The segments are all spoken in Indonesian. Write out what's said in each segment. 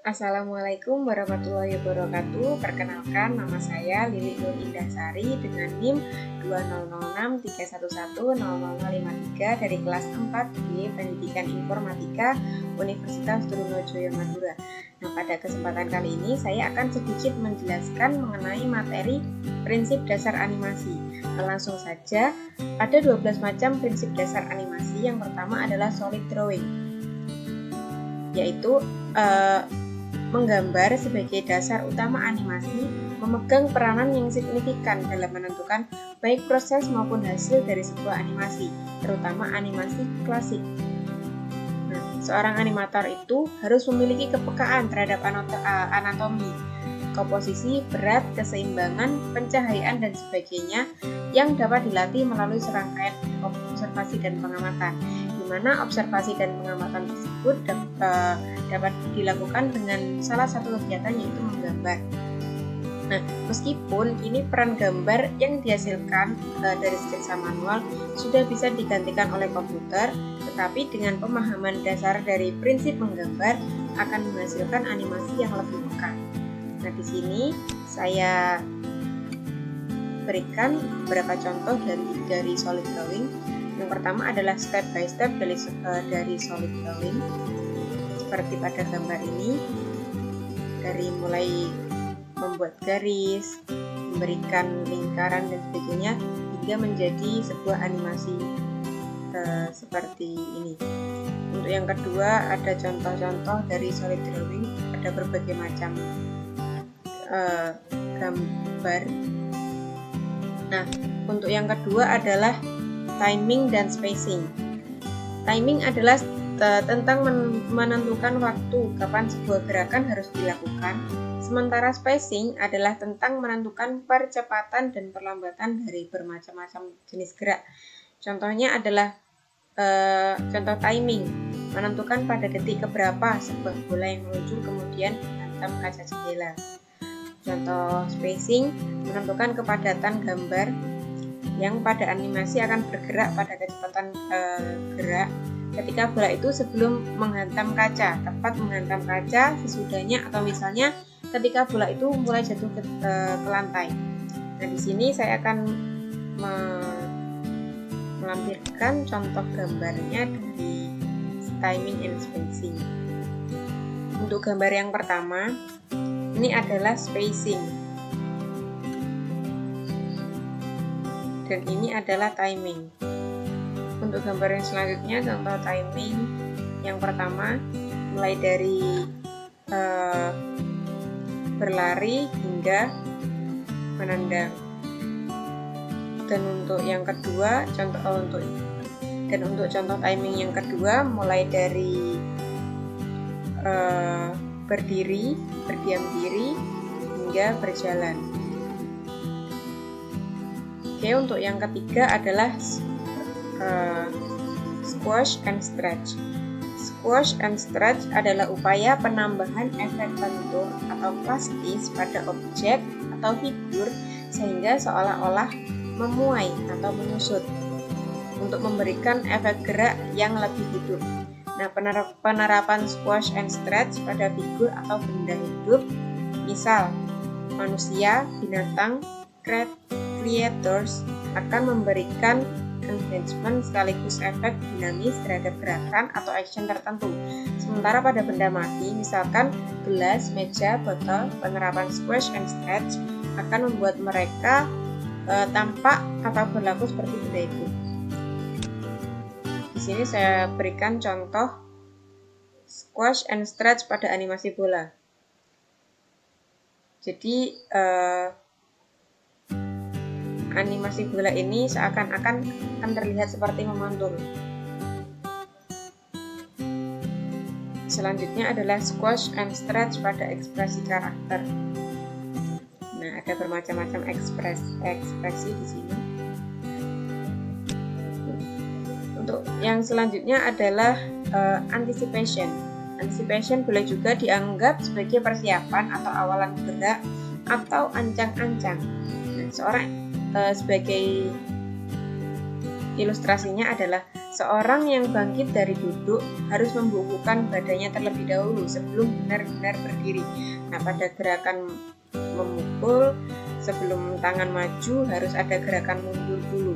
Assalamualaikum warahmatullahi wabarakatuh. Perkenalkan, nama saya Lili Nur Indahsari dengan NIM 200631100053 dari kelas 4B Pendidikan Informatika Universitas Trunojoyo Madura. Nah, pada kesempatan kali ini saya akan sedikit menjelaskan mengenai materi prinsip dasar animasi. Nah, langsung saja, ada 12 macam prinsip dasar animasi. Yang pertama adalah solid drawing, yaitu menggambar sebagai dasar utama animasi memegang peranan yang signifikan dalam menentukan baik proses maupun hasil dari sebuah animasi, terutama animasi klasik. Nah, seorang animator itu harus memiliki kepekaan terhadap anatomi, komposisi, berat, keseimbangan, pencahayaan, dan sebagainya yang dapat dilatih melalui serangkaian observasi dan pengamatan, di mana observasi dan pengamatan tersebut dapat dilakukan dengan salah satu kegiatan yaitu menggambar. Nah, meskipun ini peran gambar yang dihasilkan dari sketsa manual sudah bisa digantikan oleh komputer, tetapi dengan pemahaman dasar dari prinsip menggambar akan menghasilkan animasi yang lebih peka. Nah, di sini saya berikan beberapa contoh dari solid drawing. Yang pertama adalah step by step dari solid drawing, seperti pada gambar ini, dari mulai membuat garis, memberikan lingkaran dan sebagainya, hingga menjadi sebuah animasi seperti ini. Untuk yang kedua ada contoh-contoh dari solid drawing, ada berbagai macam gambar. Nah, untuk yang kedua adalah timing dan spacing. Timing adalah tentang menentukan waktu kapan sebuah gerakan harus dilakukan, sementara spacing adalah tentang menentukan percepatan dan perlambatan dari bermacam-macam jenis gerak. Contohnya adalah contoh timing, menentukan pada detik keberapa sebuah bola yang meluncur kemudian menghantam kaca jendela. Contoh spacing, menentukan kepadatan gambar yang pada animasi akan bergerak pada kecepatan gerak ketika bola itu sebelum menghantam kaca, tepat menghantam kaca, sesudahnya, atau misalnya ketika bola itu mulai jatuh ke lantai. Nah, di sini saya akan melampirkan contoh gambarnya dari timing and spacing. Untuk gambar yang pertama, ini adalah spacing, dan ini adalah timing. Untuk gambar yang selanjutnya, contoh timing yang pertama, mulai dari berlari hingga menendang. Dan untuk yang kedua, contoh timing yang kedua, mulai dari berdiri, berdiam diri hingga berjalan. Oke, untuk yang ketiga adalah squash and stretch. Squash and stretch adalah upaya penambahan efek bentuk atau plastis pada objek atau figur sehingga seolah-olah memuai atau menyusut untuk memberikan efek gerak yang lebih hidup. Nah, penerapan squash and stretch pada figur atau benda hidup, misal manusia, binatang, creators, akan memberikan enhancement sekaligus efek dinamis terhadap gerakan atau action tertentu. Sementara pada benda mati, misalkan gelas, meja, botol, penerapan squash and stretch akan membuat mereka tampak atau berlaku seperti benda hidup. Di sini saya berikan contoh squash and stretch pada animasi bola. Jadi animasi bola ini seakan-akan akan terlihat seperti memantul. Selanjutnya adalah squash and stretch pada ekspresi karakter. Nah, ada bermacam-macam ekspresi di sini. Untuk yang selanjutnya adalah anticipation. Anticipation boleh juga dianggap sebagai persiapan atau awalan gerak atau ancang-ancang. Nah, sebagai Ilustrasinya adalah seorang yang bangkit dari duduk harus membungkukkan badannya terlebih dahulu sebelum benar-benar berdiri. Nah, pada gerakan memukul, sebelum tangan maju harus ada gerakan mundur dulu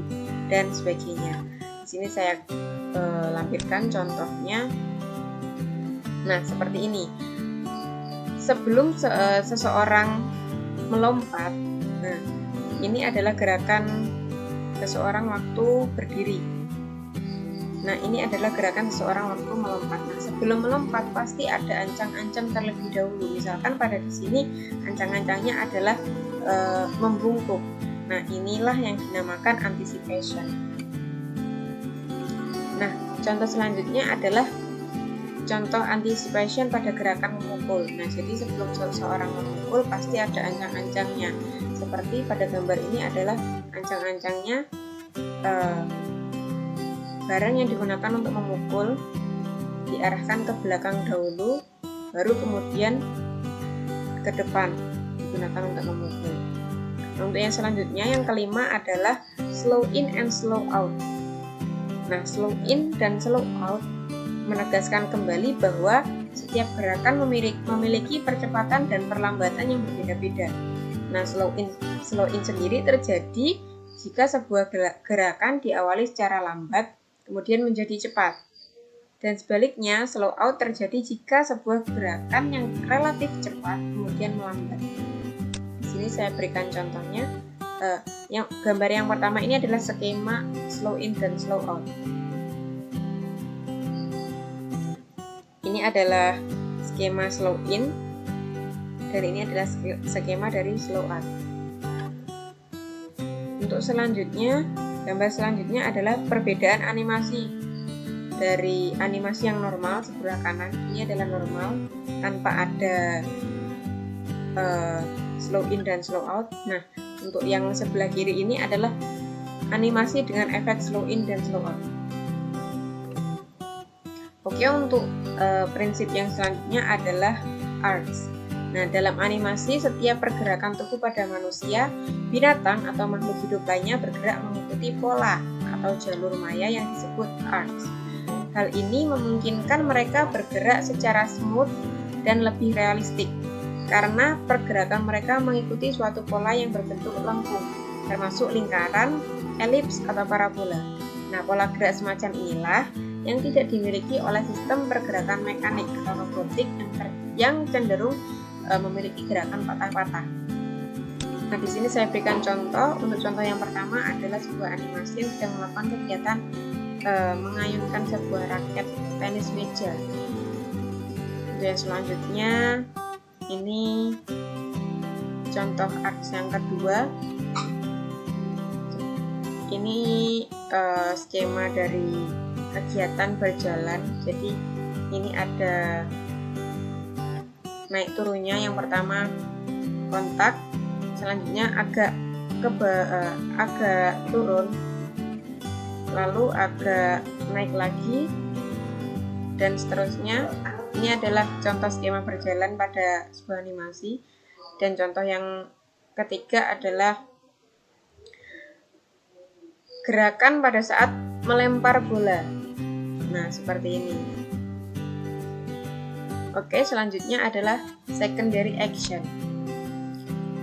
dan sebagainya. Di sini saya lampirkan contohnya. Nah, seperti ini. Sebelum seseorang melompat, nah ini adalah gerakan seseorang waktu berdiri. Nah, ini adalah gerakan seseorang waktu melompat. Nah, sebelum melompat pasti ada ancang-ancang terlebih dahulu. Misalkan pada di sini ancang-ancangnya adalah membungkuk. Nah, inilah yang dinamakan anticipation. Nah, contoh selanjutnya adalah contoh anticipation pada gerakan memukul. Nah, jadi sebelum seseorang memukul pasti ada ancang-ancangnya. Seperti pada gambar ini adalah ancang-ancangnya barang yang digunakan untuk memukul diarahkan ke belakang dahulu, baru kemudian ke depan digunakan untuk memukul. Nah, untuk yang selanjutnya, yang kelima adalah slow in and slow out. Nah, slow in dan slow out menegaskan kembali bahwa setiap gerakan memiliki percepatan dan perlambatan yang berbeda-beda. Nah, slow in sendiri terjadi jika sebuah gerakan diawali secara lambat, kemudian menjadi cepat. Dan sebaliknya, slow out terjadi jika sebuah gerakan yang relatif cepat, kemudian melambat. Di sini saya berikan contohnya. Gambar yang pertama ini adalah skema slow in dan slow out. Ini adalah skema slow in dan ini adalah skema dari slow out. Untuk selanjutnya, gambar selanjutnya adalah perbedaan animasi dari animasi yang normal sebelah kanan. Ini adalah normal tanpa ada slow in dan slow out. Nah, untuk yang sebelah kiri ini adalah animasi dengan efek slow in dan slow out. Oke, untuk prinsip yang selanjutnya adalah arcs. Nah, dalam animasi, setiap pergerakan tubuh pada manusia, binatang, atau makhluk hidup lainnya bergerak mengikuti pola atau jalur maya yang disebut arcs. Hal ini memungkinkan mereka bergerak secara smooth dan lebih realistik, karena pergerakan mereka mengikuti suatu pola yang berbentuk lengkung, termasuk lingkaran, elips, atau parabola. Nah, pola gerak semacam inilah yang tidak dimiliki oleh sistem pergerakan mekanik atau robotik yang cenderung memiliki gerakan patah-patah. Nah, di sini saya berikan contoh. Untuk contoh yang pertama adalah sebuah animasi yang sedang melakukan kegiatan mengayunkan sebuah raket tenis meja. Untuk yang selanjutnya, ini contoh arcs yang kedua. Ini skema dari kegiatan berjalan. Jadi ini ada naik turunnya. Yang pertama kontak, selanjutnya agak turun, lalu agak naik lagi, dan seterusnya. Ini adalah contoh skema berjalan pada sebuah animasi. Dan contoh yang ketiga adalah gerakan pada saat melempar bola. Nah, seperti ini. Oke, selanjutnya adalah secondary action.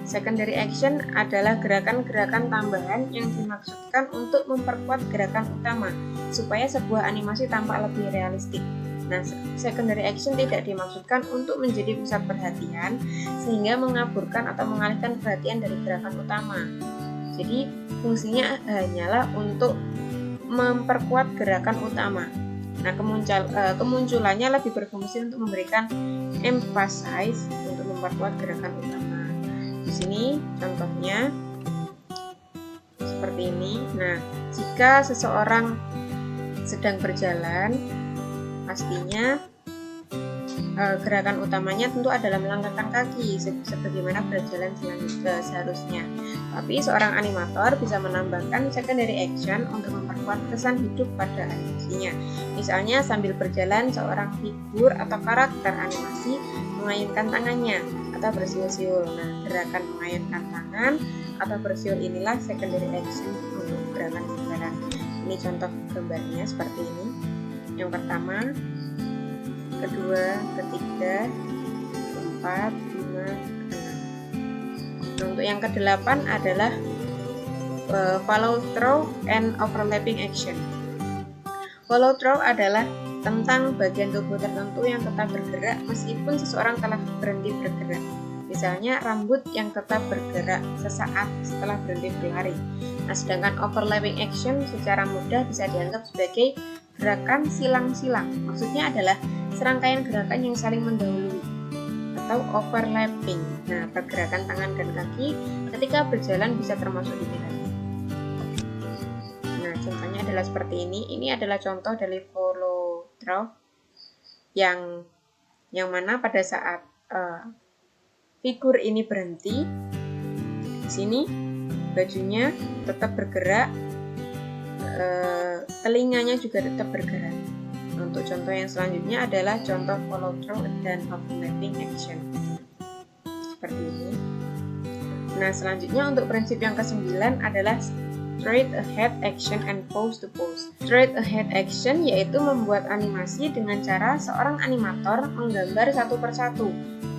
Secondary action adalah gerakan-gerakan tambahan yang dimaksudkan untuk memperkuat gerakan utama supaya sebuah animasi tampak lebih realistik. Nah, secondary action tidak dimaksudkan untuk menjadi pusat perhatian sehingga mengaburkan atau mengalihkan perhatian dari gerakan utama. Jadi, fungsinya hanyalah untuk memperkuat gerakan utama. Nah, kemunculannya lebih berfungsi untuk memberikan emphasis untuk memperkuat gerakan utama. Di sini contohnya seperti ini. Nah, jika seseorang sedang berjalan, pastinya gerakan utamanya tentu adalah melangkahkan kaki sebagaimana berjalan seharusnya. Tapi seorang animator bisa menambahkan secondary action untuk memperkuat kesan hidup pada animasinya. Misalnya sambil berjalan seorang figur atau karakter animasi mengayunkan tangannya atau bersiul-siul. Nah, gerakan mengayunkan tangan atau bersiul inilah secondary action untuk gerakan gambaran. Ini contoh gambarnya seperti ini. Yang pertama, kedua, ketiga, keempat, lima, enam. Nah, untuk yang kedelapan adalah follow through and overlapping action. Follow through adalah tentang bagian tubuh tertentu yang tetap bergerak meskipun seseorang telah berhenti bergerak. Misalnya rambut yang tetap bergerak sesaat setelah berhenti berlari. Nah, sedangkan overlapping action secara mudah bisa dianggap sebagai gerakan silang-silang. Maksudnya adalah serangkaian gerakan yang saling mendahului atau overlapping. Nah, pergerakan tangan dan kaki ketika berjalan bisa termasuk di dalamnya. Nah, contohnya adalah seperti ini. Ini adalah contoh dari follow through yang mana pada saat figur ini berhenti, di sini bajunya tetap bergerak, telinganya juga tetap bergerak. Untuk contoh yang selanjutnya adalah contoh follow through dan overlapping action seperti ini. Nah, selanjutnya untuk prinsip yang ke-9 adalah straight ahead action and pose to pose. Straight ahead action yaitu membuat animasi dengan cara seorang animator menggambar satu persatu,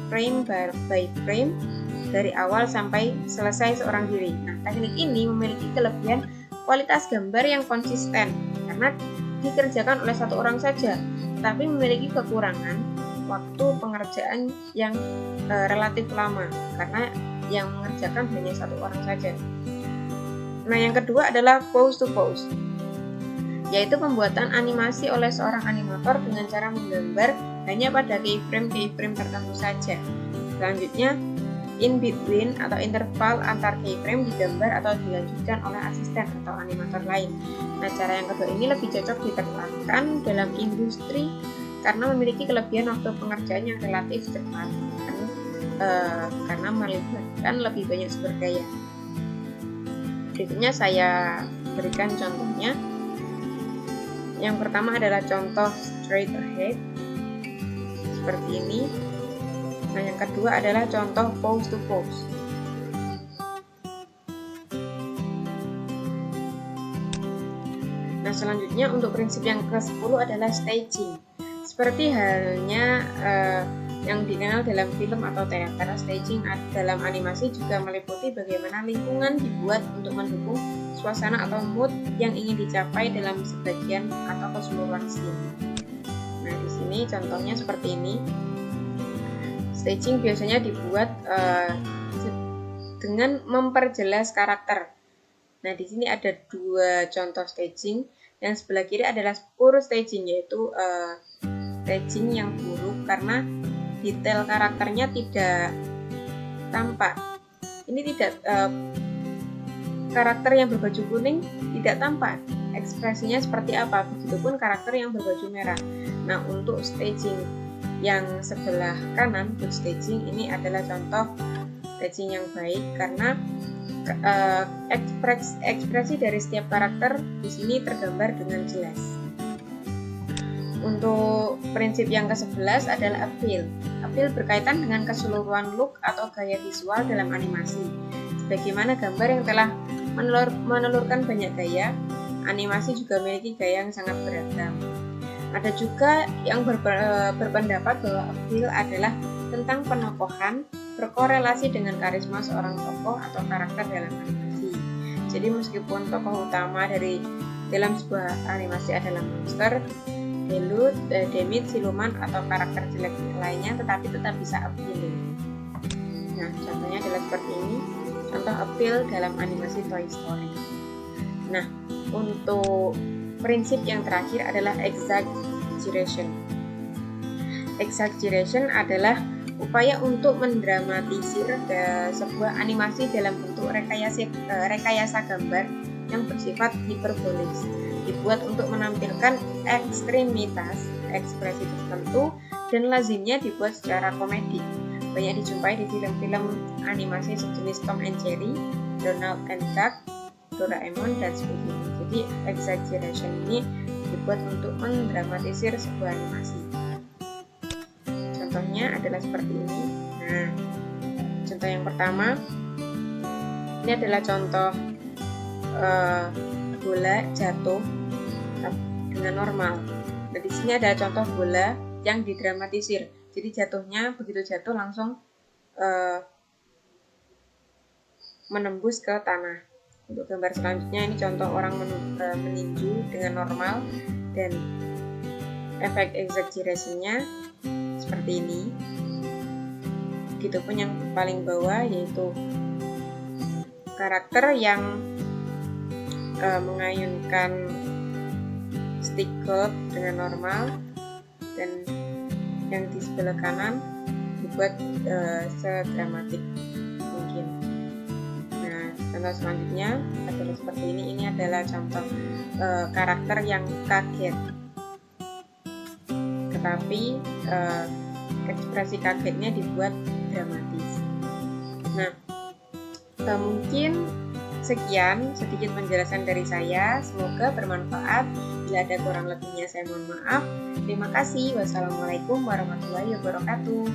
frame by frame, dari awal sampai selesai seorang diri. Nah, teknik ini memiliki kelebihan kualitas gambar yang konsisten karena dikerjakan oleh satu orang saja, tapi memiliki kekurangan waktu pengerjaan yang relatif lama karena yang mengerjakan hanya satu orang saja. Nah, yang kedua adalah pose to pose, yaitu pembuatan animasi oleh seorang animator dengan cara menggambar hanya pada keyframe tertentu saja. Selanjutnya, in between atau interval antar keyframe digambar atau dilanjutkan oleh asisten atau animator lain. Nah, cara yang kedua ini lebih cocok diterapkan dalam industri karena memiliki kelebihan waktu pengerjaan yang relatif cepat karena melibatkan lebih banyak sumber daya. Berikutnya saya berikan contohnya. Yang pertama adalah contoh straight ahead seperti ini. Nah, yang kedua adalah contoh pose to pose. Nah, selanjutnya untuk prinsip yang ke-10 adalah staging. Seperti halnya yang dikenal dalam film atau teater, staging dalam animasi juga meliputi bagaimana lingkungan dibuat untuk mendukung suasana atau mood yang ingin dicapai dalam sebagian atau keseluruhan scene. Nah, di sini contohnya seperti ini. Staging biasanya dibuat dengan memperjelas karakter. Nah, di sini ada dua contoh staging. Yang sebelah kiri adalah poor staging, yaitu staging yang buruk karena detail karakternya tidak tampak. Ini tidak karakter yang berbaju kuning tidak tampak ekspresinya seperti apa, begitupun karakter yang berbaju merah. Nah, untuk staging yang sebelah kanan, good staging, ini adalah contoh staging yang baik karena ekspresi dari setiap karakter di sini tergambar dengan jelas. Untuk prinsip yang ke-11 adalah appeal. Appeal berkaitan dengan keseluruhan look atau gaya visual dalam animasi. Sebagaimana gambar yang telah menelurkan banyak gaya, animasi juga memiliki gaya yang sangat beragam. Ada juga yang berpendapat bahwa appeal adalah tentang penokohan berkorelasi dengan karisma seorang tokoh atau karakter dalam animasi. Jadi meskipun tokoh utama dalam sebuah animasi adalah monster, delut, demit, siluman, atau karakter jelek lainnya, tetapi tetap bisa appealing. Nah, contohnya adalah seperti ini. Contoh appeal dalam animasi Toy Story. Nah, untuk prinsip yang terakhir adalah exaggeration. Exaggeration adalah upaya untuk mendramatisir sebuah animasi dalam bentuk rekayasa gambar yang bersifat hiperbolis, dibuat untuk menampilkan ekstremitas ekspresi tertentu dan lazimnya dibuat secara komedi. Banyak dijumpai di film-film animasi sejenis Tom and Jerry, Donald and Duck, Doraemon, dan sebagainya. Jadi exaggeration ini dibuat untuk mendramatisir sebuah animasi. Contohnya adalah seperti ini. Nah, contoh yang pertama ini adalah contoh bola jatuh dengan normal. Nah, di sini ada contoh bola yang didramatisir. Jadi jatuhnya begitu jatuh langsung menembus ke tanah. Untuk gambar selanjutnya ini contoh orang meninju dengan normal dan efek exaggerasinya seperti ini. Begitupun yang paling bawah yaitu karakter yang mengayunkan stick golf dengan normal, dan yang di sebelah kanan dibuat sedramatik mungkin. Nah, contoh selanjutnya adalah seperti ini. Ini adalah contoh karakter yang kaget, tetapi ekspresi kagetnya dibuat dramatis. Nah, mungkin sekian sedikit penjelasan dari saya. Semoga bermanfaat. Bila ada kurang lebihnya saya mohon maaf. Terima kasih. Wassalamualaikum warahmatullahi wabarakatuh.